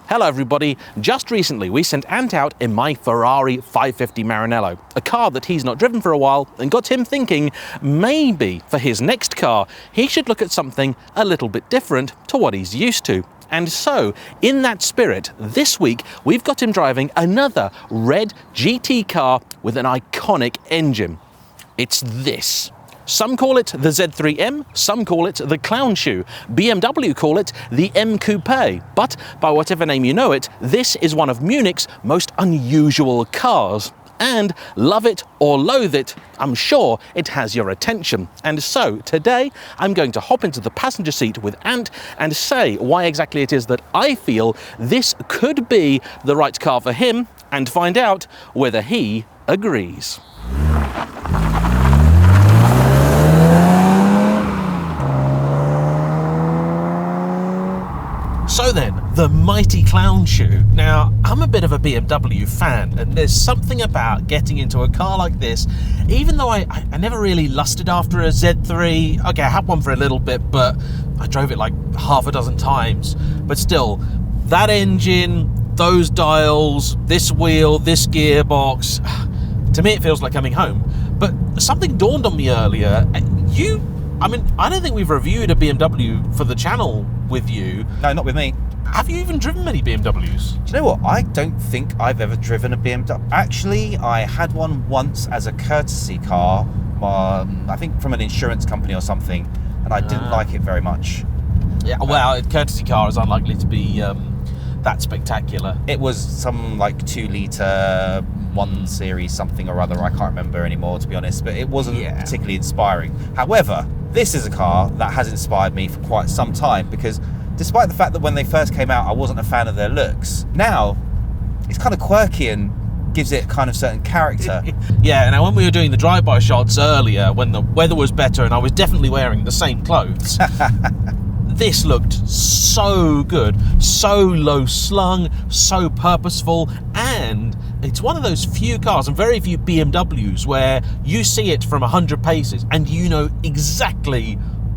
Hello everybody, just recently we sent Ant out in my Ferrari 550 Maranello, a car that he's not driven for a while and got him thinking maybe for his next car he should look at something a little bit different to what he's used to. And so, in that spirit, this week we've got him driving another red GT car with an iconic engine. It's this. Some call it the Z3 M, some call it the clown shoe. BMW call it the M Coupe. But by whatever name you know it, this is one of Munich's most unusual cars. And love it or loathe it, I'm sure it has your attention. And so today I'm going to hop into the passenger seat with Ant and say why exactly it is that I feel this could be the right car for him and find out whether he agrees. So then, the mighty clown shoe. Now, I'm a bit of a BMW fan, and there's something about getting into a car like this, even though I never really lusted after a Z3. Okay, I had one for a little bit, but I drove it like half a dozen times. But still, that engine, those dials, this wheel, this gearbox, to me it feels like coming home. But something dawned on me earlier. I don't think we've reviewed a BMW for the channel with you. No, not with me. Have you even driven many BMWs? Do you know what? I don't think I've ever driven a BMW. Actually, I had one once as a courtesy car, I think from an insurance company or something, and I didn't like it very much. Yeah, well, a courtesy car is unlikely to be that spectacular. It was some like 2-litre, 1 series something or other. I can't remember anymore, to be honest, but it wasn't particularly inspiring. However, this is a car that has inspired me for quite some time, because despite the fact that when they first came out I wasn't a fan of their looks, now it's kind of quirky and gives it kind of certain character. Yeah, now when we were doing the drive-by shots earlier, when the weather was better and I was definitely wearing the same clothes, this looked so good, so low slung, so purposeful, and it's one of those few cars and very few BMWs where you see it from 100 paces and you know exactly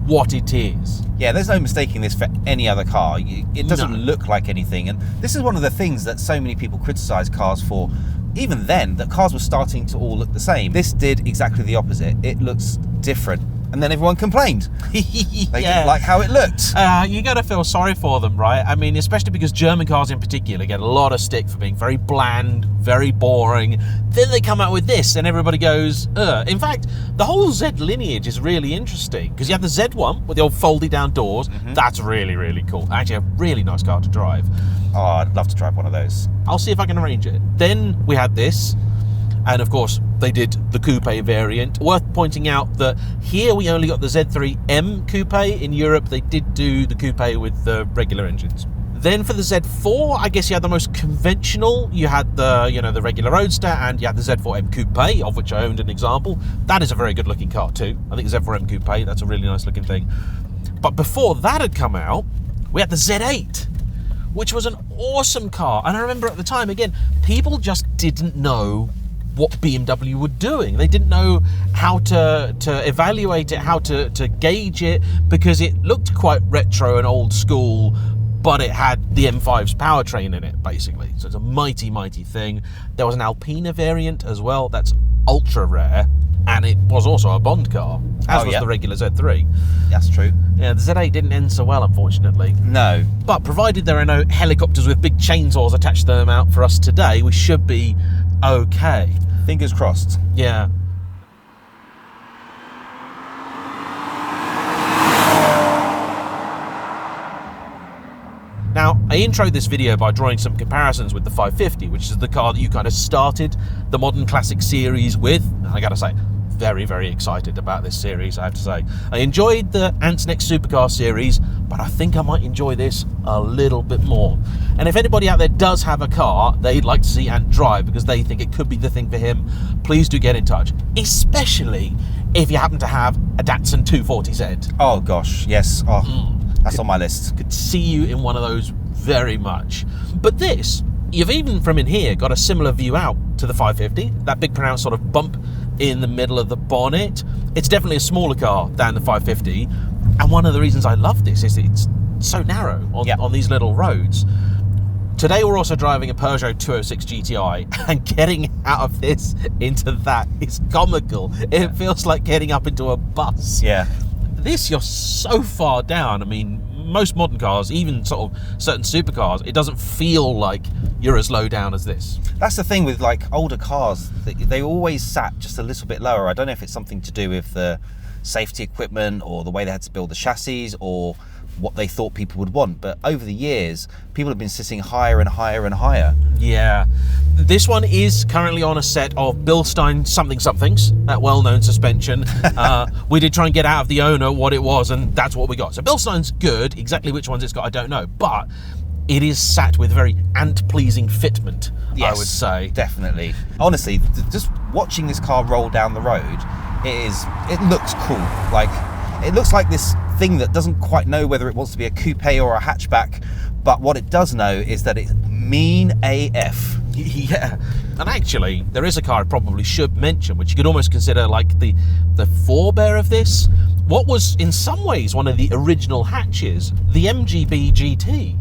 what it is. Yeah, there's no mistaking this for any other car. It doesn't look like anything, and this is one of the things that so many people criticize cars for. Even then, that cars were starting to all look the same. This did exactly the opposite. It looks different. And then everyone complained. They didn't like how it looked. You gotta feel sorry for them, right? I mean, especially because German cars in particular get a lot of stick for being very bland, very boring. Then they come out with this and everybody goes, ugh. In fact, the whole Z lineage is really interesting because you have the Z1 with the old folded down doors. That's really, really cool. Actually, a really nice car to drive. Oh, I'd love to drive one of those. I'll see if I can arrange it. Then we had this. And of course, they did the coupe variant. Worth pointing out that here we only got the Z3 M Coupe. In Europe, they did do the coupe with the regular engines. Then for the Z4, I guess you had the most conventional. You had the, the regular Roadster, and you had the Z4 M Coupe, of which I owned an example. That is a very good looking car too. I think the Z4 M Coupe, that's a really nice looking thing. But before that had come out, we had the Z8, which was an awesome car. And I remember at the time, again, people just didn't know what BMW were doing. They didn't know how to evaluate it, how to gauge it, because it looked quite retro and old school, but it had the M5's powertrain in it, basically. So it's a mighty, mighty thing. There was an Alpina variant as well. That's ultra rare. And it was also a Bond car, as was the regular Z3. That's true. Yeah, the Z8 didn't end so well, unfortunately. No. But provided there are no helicopters with big chainsaws attached to them out for us today, we should be okay. Fingers crossed. Yeah. Now, I introed this video by drawing some comparisons with the 550, which is the car that you kind of started the Modern Classic series with. And I gotta say, very, very excited about this series, I have to say. I enjoyed the Ant's Next Supercar series, but I think I might enjoy this a little bit more. And if anybody out there does have a car they'd like to see Ant drive because they think it could be the thing for him, please do get in touch. Especially if you happen to have a Datsun 240Z. Oh gosh, yes. Oh, that's on my list. Could see you in one of those very much. But this, you've even from in here got a similar view out to the 550, that big pronounced sort of bump in the middle of the bonnet. It's definitely a smaller car than the 550, and one of the reasons I love this is it's so narrow on these little roads. Today we're also driving a Peugeot 206 GTI, and getting out of this into that is comical. It feels like getting up into a bus. Yeah. This, you're so far down. I mean, most modern cars, even sort of certain supercars, it doesn't feel like you're as low down as this. That's the thing with like older cars, they always sat just a little bit lower. I don't know if it's something to do with the safety equipment or the way they had to build the chassis or what they thought people would want, but over the years people have been sitting higher and higher and higher. Yeah, this one is currently on a set of Bilstein somethings, that well-known suspension. We did try and get out of the owner what it was, and that's what we got. So Bilstein's good. Exactly which ones it's got I don't know, but it is sat with very ant-pleasing fitment. Yes, I would say. Definitely. Honestly, just watching this car roll down the road, it looks cool. Like, it looks like this thing that doesn't quite know whether it wants to be a coupe or a hatchback, but what it does know is that it's mean AF. Yeah, and actually there is a car I probably should mention, which you could almost consider like the forebear of this. What was in some ways one of the original hatches, the MGB GT.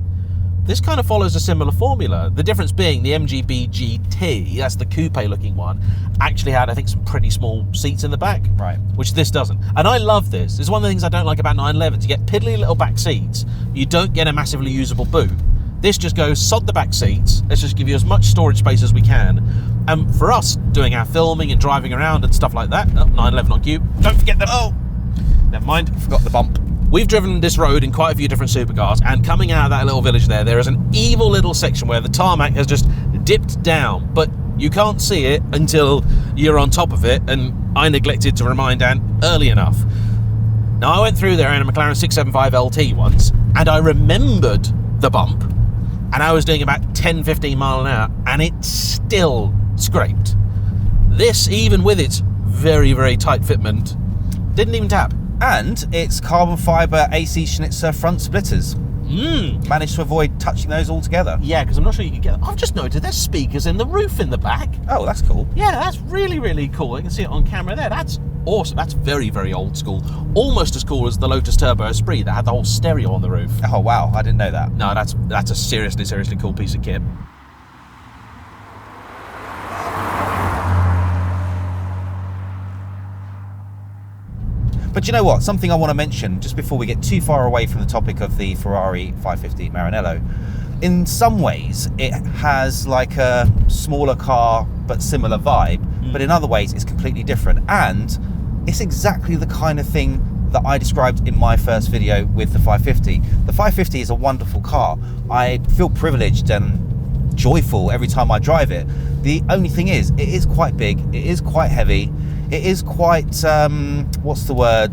This kind of follows a similar formula. The difference being the MGB GT, that's the coupe looking one, actually had, I think, some pretty small seats in the back. Right. Which this doesn't. And I love this. It's one of the things I don't like about 911s. You get piddly little back seats. You don't get a massively usable boot. This just goes, sod the back seats. Let's just give you as much storage space as we can. And for us, doing our filming and driving around and stuff like that, 911 on cube. Don't forget them. Oh, never mind. Forgot the bump. We've driven this road in quite a few different supercars, and coming out of that little village there is an evil little section where the tarmac has just dipped down, but you can't see it until you're on top of it, and I neglected to remind Anne early enough. Now, I went through there in a McLaren 675 LT once, and I remembered the bump, and I was doing about 10-15 mile an hour, and it still scraped. This, even with its very, very tight fitment, didn't even tap. And it's carbon fibre AC Schnitzer front splitters. Managed to avoid touching those altogether. Yeah, because I'm not sure you can get... I've just noted there's speakers in the roof in the back. Oh, that's cool. Yeah, that's really, really cool. You can see it on camera there. That's awesome. That's very, very old school. Almost as cool as the Lotus Turbo Esprit that had the whole stereo on the roof. Oh, wow. I didn't know that. No, that's a seriously, seriously cool piece of kit. But you know what? Something I want to mention just before we get too far away from the topic of the Ferrari 550 Maranello. In some ways, it has like a smaller car but similar vibe, but in other ways, it's completely different. And it's exactly the kind of thing that I described in my first video with the 550. The 550 is a wonderful car. I feel privileged and joyful every time I drive it. The only thing is, it is quite big, it is quite heavy, it is quite, what's the word?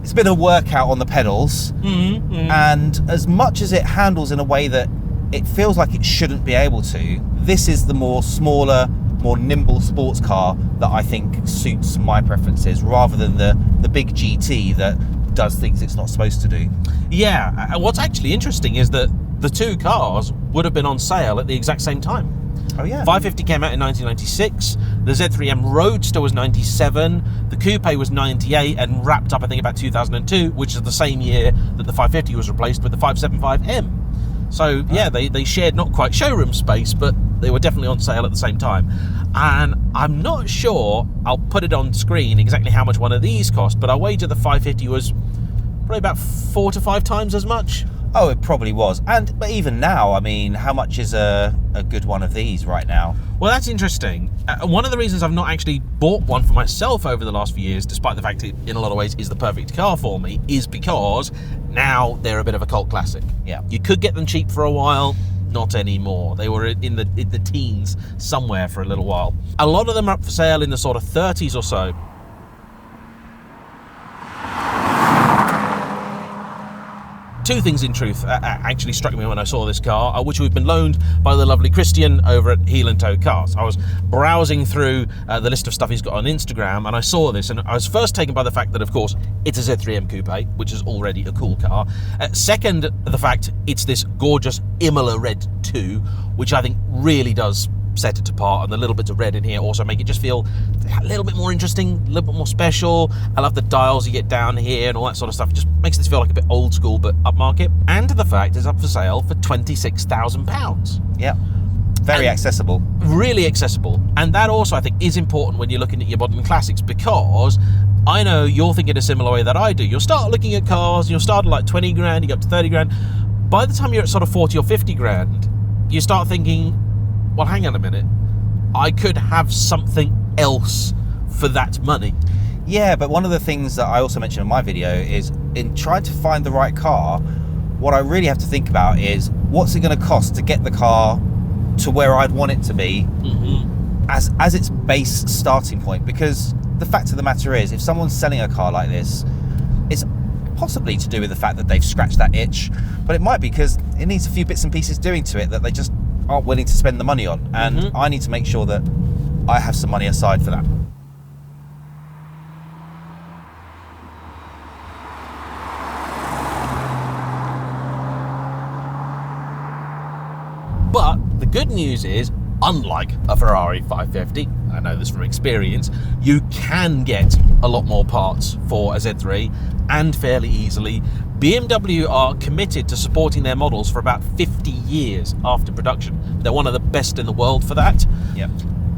It's a bit of a workout on the pedals, and as much as it handles in a way that it feels like it shouldn't be able to, this is the more smaller, more nimble sports car that I think suits my preferences, rather than the big GT that does things it's not supposed to do. Yeah, and what's actually interesting is that the two cars would have been on sale at the exact same time. Oh yeah. 550 came out in 1996, the Z3 M Roadster was 97, the Coupe was 98 and wrapped up I think about 2002, which is the same year that the 550 was replaced with the 575M. So yeah, they shared not quite showroom space, but they were definitely on sale at the same time. And I'm not sure, I'll put it on screen exactly how much one of these cost, but I wager the 550 was probably about 4 to 5 times as much. Oh, it probably was. But even now, I mean, how much is a good one of these right now? Well, that's interesting. One of the reasons I've not actually bought one for myself over the last few years, despite the fact it in a lot of ways is the perfect car for me, is because now they're a bit of a cult classic. Yeah. You could get them cheap for a while, not anymore. They were in the teens somewhere for a little while. A lot of them are up for sale in the sort of 30s or so. Two things in truth actually struck me when I saw this car, which we've been loaned by the lovely Christian over at Heel and Toe Cars. I was browsing through the list of stuff he's got on Instagram, and I saw this, and I was first taken by the fact that, of course, it's a Z3 M Coupe, which is already a cool car. Second, the fact it's this gorgeous Imola Red 2, which I think really does set it apart, and the little bits of red in here also make it just feel a little bit more interesting, a little bit more special. I love the dials you get down here and all that sort of stuff. It just makes this feel like a bit old school but upmarket. And the fact it's up for sale for £26,000. Yeah. Very accessible. Really accessible. And that also, I think, is important when you're looking at your modern classics, because I know you're thinking a similar way that I do. You'll start looking at cars, you'll start at like 20 grand, you get up to 30 grand. By the time you're at sort of 40 or 50 grand, you start thinking, well, hang on a minute, I could have something else for that money. Yeah, but one of the things that I also mentioned in my video is, in trying to find the right car, what I really have to think about is, what's it going to cost to get the car to where I'd want it to be as its base starting point? Because the fact of the matter is, if someone's selling a car like this, it's possibly to do with the fact that they've scratched that itch, but it might be because it needs a few bits and pieces doing to it that they just aren't willing to spend the money on, and I need to make sure that I have some money aside for that. But the good news is, unlike a Ferrari 550, I know this from experience, you can get a lot more parts for a Z3 and fairly easily. BMW are committed to supporting their models for about 50 years after production. They're one of the best in the world for that. Yep.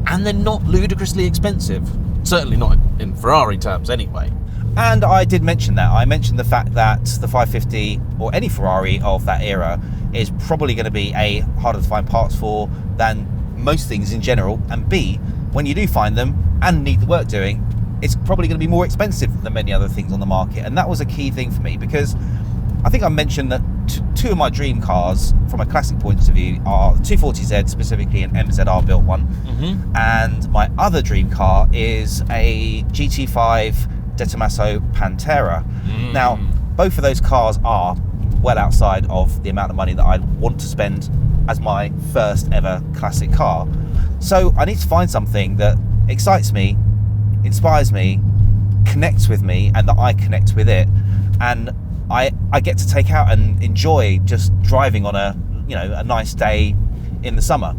And they're not ludicrously expensive. Certainly not in Ferrari terms anyway. And I did mention that. I mentioned the fact that the 550, or any Ferrari of that era, is probably going to be A, harder to find parts for than most things in general, and B, when you do find them and need the work doing, it's probably going to be more expensive than many other things on the market. And that was a key thing for me, because I think I mentioned that two of my dream cars from a classic point of view are the 240Z, specifically an MZR built one, and my other dream car is a GT5 De Tomaso Pantera. Now, both of those cars are well outside of the amount of money that I want to spend as my first ever classic car. So I need to find something that excites me, inspires me, connects with me, and that I connect with it, and I get to take out and enjoy just driving on a nice day in the summer.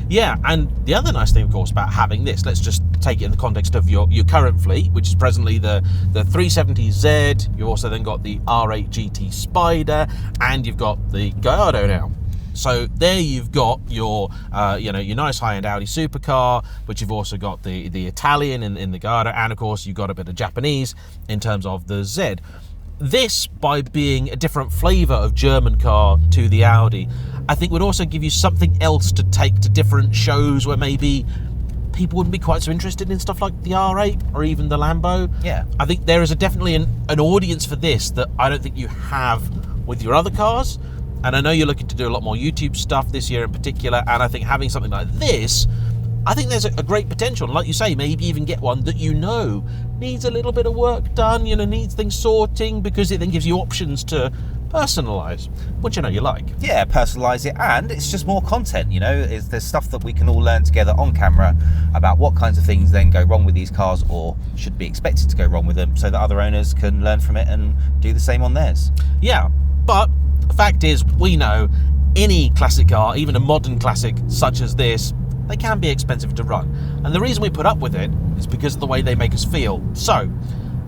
Yeah, and the other nice thing, of course, about having this, let's just take it in the context of your current fleet, which is presently the 370Z. You've also then got the R8 GT Spider, and you've got the Gallardo now. So there you've got your your nice high-end Audi supercar, but you've also got the Italian in the Gallardo, and of course you've got a bit of Japanese in terms of the Z. This, by being a different flavour of German car to the Audi, I think would also give you something else to take to different shows where maybe people wouldn't be quite so interested in stuff like the R8 or even the Lambo. Yeah. I think there is definitely an audience for this that I don't think you have with your other cars. And I know you're looking to do a lot more YouTube stuff this year in particular, and I think having something like this, I think there's a great potential. And like you say, maybe even get one that needs a little bit of work done, needs things sorting, because it then gives you options to personalise, which you like. Yeah, personalise it, and it's just more content, there's stuff that we can all learn together on camera about what kinds of things then go wrong with these cars, or should be expected to go wrong with them, so that other owners can learn from it and do the same on theirs. Yeah, but the fact is, we know any classic car, even a modern classic such as this, they can be expensive to run. And the reason we put up with it is because of the way they make us feel. So,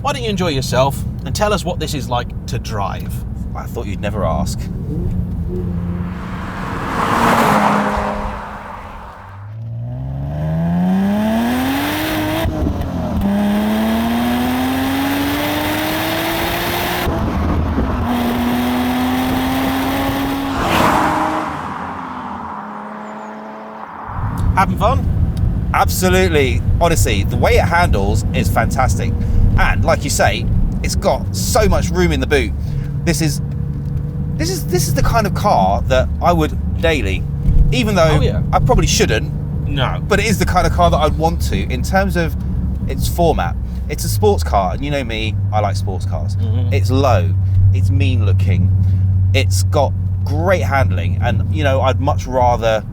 why don't you enjoy yourself and tell us what this is like to drive? I thought you'd never ask. Having fun? Absolutely. Honestly, the way it handles is fantastic. And like you say, it's got so much room in the boot. This is the kind of car that I would daily, even though I probably shouldn't. No. But it is the kind of car that I'd want to, in terms of its format. It's a sports car, and you know me, I like sports cars. It's low, it's mean looking, it's got great handling, and I'd much rather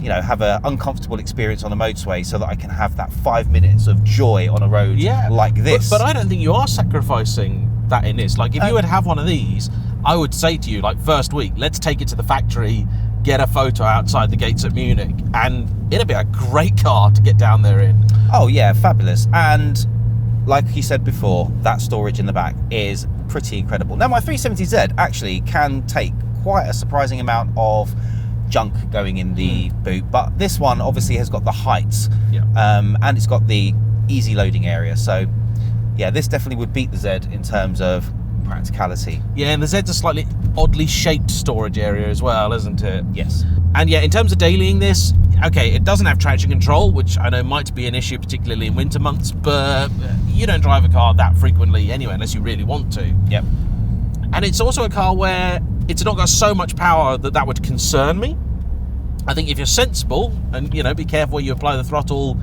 have an uncomfortable experience on a motorway so that I can have that 5 minutes of joy on a road like this. But I don't think you are sacrificing that in this. Like, if you would have one of these, I would say to you, like, first week, let's take it to the factory, get a photo outside the gates at Munich, and it'd be a great car to get down there in. Oh yeah, fabulous. And like you said before, that storage in the back is pretty incredible. Now my 370Z actually can take quite a surprising amount of junk going in the boot, but this one obviously has got the height, and it's got the easy loading area. So yeah, this definitely would beat the Z in terms of practicality. Yeah, and the Z's a slightly oddly shaped storage area as well, isn't it? Yes. And yeah, in terms of dailying this, okay, it doesn't have traction control, which I know might be an issue, particularly in winter months, but you don't drive a car that frequently anyway, unless you really want to. Yep. And it's also a car where it's not got so much power that that would concern me. I think if you're sensible and, you know, be careful where you apply the throttle,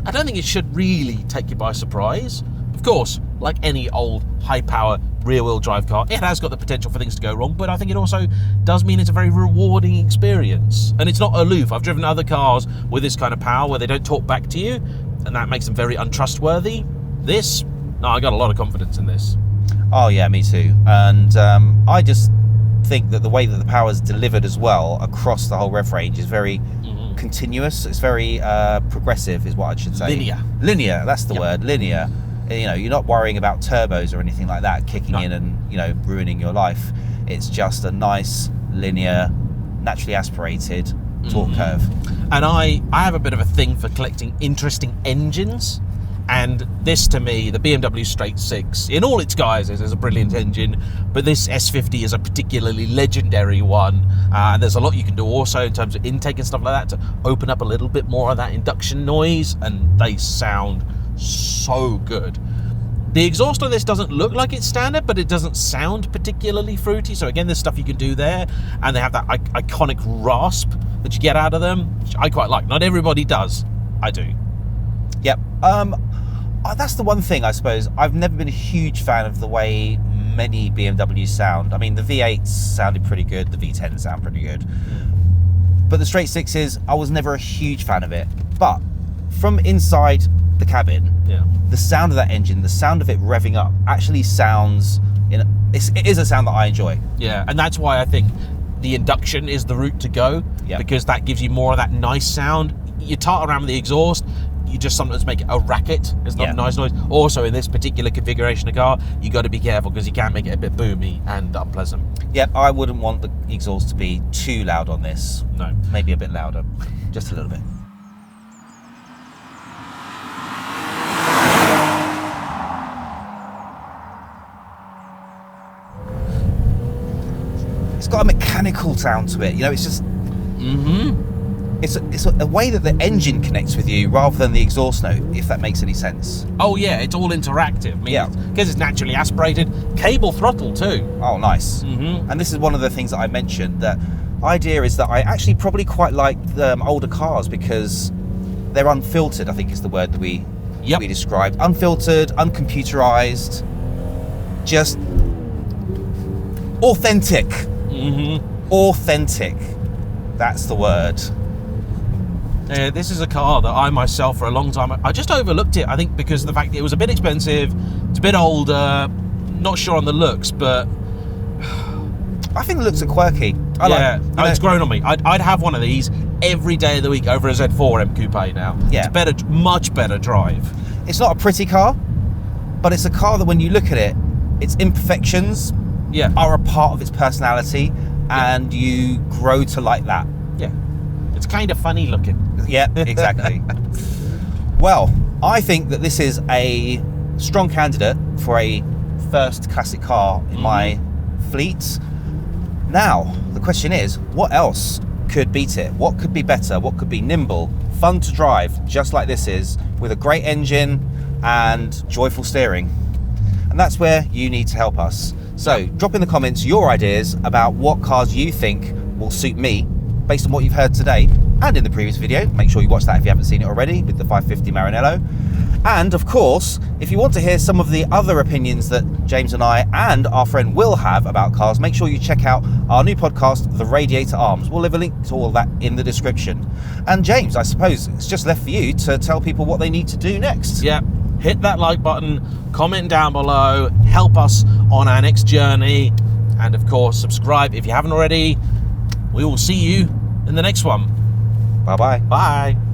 I don't think it should really take you by surprise. Of course, like any old high-power rear-wheel drive car, it has got the potential for things to go wrong, but I think it also does mean it's a very rewarding experience. And it's not aloof. I've driven other cars with this kind of power where they don't talk back to you, and that makes them very untrustworthy. This, no, I got a lot of confidence in this. Oh yeah, me too. And I just think that the way that the power is delivered as well across the whole rev range is very continuous. It's very progressive, is what I should say. Linear, that's the word, linear. You know, you're not worrying about turbos or anything like that kicking in and, you know, ruining your life. It's just a nice, linear, naturally aspirated torque curve. And I have a bit of a thing for collecting interesting engines. And this, to me, the BMW Straight 6, in all its guises, is a brilliant engine, but this S50 is a particularly legendary one. And there's a lot you can do also in terms of intake and stuff like that to open up a little bit more of that induction noise, and they sound so good. The exhaust on this doesn't look like it's standard, but it doesn't sound particularly fruity. So again, there's stuff you can do there, and they have that iconic rasp that you get out of them, which I quite like. Not everybody does. I do. Yep. That's the one thing, I suppose. I've never been a huge fan of the way many BMWs sound. I mean, the V8s sounded pretty good, the V10s sound pretty good. But the Straight 6s, I was never a huge fan of it. But from inside the cabin, the sound of that engine, the sound of it revving up actually sounds, it is a sound that I enjoy. Yeah, and that's why I think the induction is the route to go, because that gives you more of that nice sound. You tart around with the exhaust, you just sometimes make it a racket. It's not a nice noise. Also, in this particular configuration of car, you got to be careful because you can make it a bit boomy and unpleasant. Yep, I wouldn't want the exhaust to be too loud on this. No. Maybe a bit louder, just a little bit. It's got a mechanical sound to it, you know, it's just... It's a way that the engine connects with you rather than the exhaust note, if that makes any sense. Oh yeah, it's all interactive. I mean, because it's naturally aspirated. Cable throttle too. Oh, nice. And this is one of the things that I mentioned. The idea is that I actually probably quite like the older cars because they're unfiltered, I think is the word that we described. Unfiltered, uncomputerized, just authentic. Authentic. That's the word. This is a car that I myself, for a long time, I just overlooked it. I think because of the fact that it was a bit expensive, it's a bit older, not sure on the looks, but I think the looks are quirky. It's grown on me. I'd have one of these every day of the week over a Z4 M Coupe now. Yeah, it's better, much better drive. It's not a pretty car, but it's a car that when you look at it, its imperfections are a part of its personality, and you grow to like that. Yeah, it's kind of funny looking. Yeah, exactly. Well, I think that this is a strong candidate for a first classic car in my fleet. Now, the question is, what else could beat it? What could be better? What could be nimble, fun to drive, just like this is, with a great engine and joyful steering? And that's where you need to help us. So drop in the comments your ideas about what cars you think will suit me based on what you've heard today and in the previous video. Make sure you watch that if you haven't seen it already with the 550 Maranello. And of course, if you want to hear some of the other opinions that James and I and our friend Will have about cars, make sure you check out our new podcast, The Radiator Arms. We'll leave a link to all of that in the description. And James, I suppose it's just left for you to tell people what they need to do next. Yeah. Hit that like button, comment down below, help us on our next journey, and of course subscribe if you haven't already. We will see you in the next one. Bye-bye. Bye.